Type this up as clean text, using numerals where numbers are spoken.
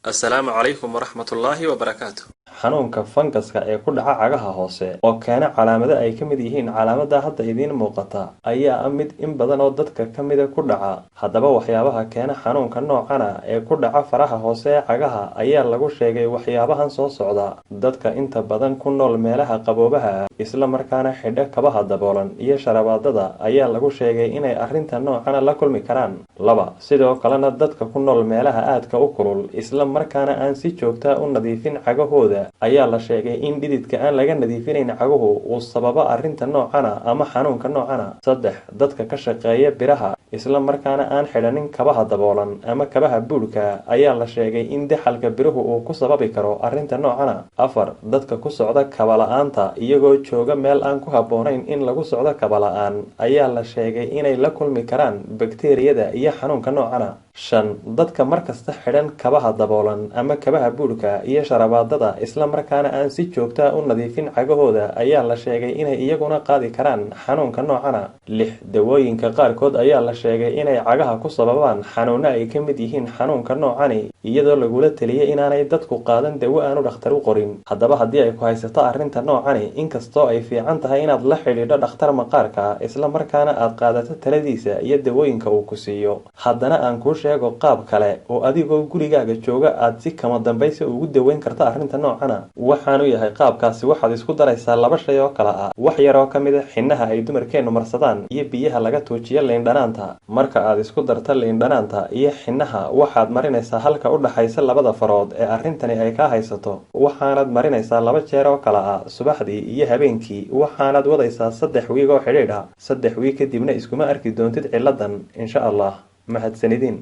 السلام عليكم ورحمة الله وبركاته. xanuunka fangaska ee ku dhaca cagaha hoose oo keena calaamado ay ka mid yihiin calaamada hadda idiin muuqata ayaa ah mid in badan oo dadka ka mid ku dhaca. Haddaba waxyaabaha keena xanuunka noocan ah ee ku dhaca faraha hoose ee cagaha ayaa lagu sheegay waxyaabahan soo socda. Dadka inta badan ku nool meelaha qaboobaha isla markaana xidha kabaha daboolan iyo sharabaadada ayaa lagu sheegay inay arrinta noocan la kulmi karaan. Laba, sidoo kalena dadka ku nool meelaha aadka u kulul isla markaana aan si joogto ah u nadiifin cagahooda ayaa la sheegay in dhididka aan laga nadiifinayn caguhu uu sababa arrinta noocan ah ama xanuunka noocan ah. Saddex, dadka ka shaqeeya biraha isla markaana aan xidhanin kabaha daboolan ama kabaha buulka ayaa la sheegay in daxalka biruhu uu ku sababi karo arrinta noocan ah. Afar, dadka ku socda kaba la'aanta iyagoo jooga meel aan ku habboonayn in lagu socdo kaba la'aan ayaa la sheegay inay la kulmi karaan bakteeriyada iyo xanuunka noocan ah. Shan, dadka markasta xidhan kabaha daboolan ama kabaha buulka iyo sharabaadada isla markaana aan si joogto ah u nadiifin cagahooda ayaa la sheegay inay iyaguna qaadi karaan xanuunka noocan ah. Lix, dawooyinka qaarkood ayaa la sheegay inay cagaha ku sababaan xanuuno ay ka mid yihiin xanuunka noocani iyadoo lagula taliyay inaanay dadku qaadan dawo aanu dhakhtar u qorin. Haddaba haddii ay ku haysato arrinta noocani, inkastoo ay fiican tahay inaad la xidhiidho dhakhtar maqaarka isla markaana aad qaadato taladiisa iyo dawooyinka uu ku siiyo, haddana aan kuu sheego qaab kale oo adigoo gurigaaga jooga aad si kama dambaysa ugu daweyn karta arrinta noocan ah. Waxaanu yahay qaabkaasi waxaad isku daraysaa laba shay oo kala ah wax yar oo ka mid ah xinnaha ay dumarkeennu marsadaan iyo biyaha laga tuujiyo liindhanaanta. Marka aad isku darto liindhanaanta iyo xinnaha waxaad marinaysaa halka u dhaxaysa labada farood ee arrintani ay ka haysato, waxaanad marinaysaa 2 jeer oo kala ah subaxdii iyo habeenkii, waxaanad wadaysaa 3 wiig oo xidhiidh ah. 3 wiig kadibna iskuma arki doontid ciladan insha Allah. mahadsanidin.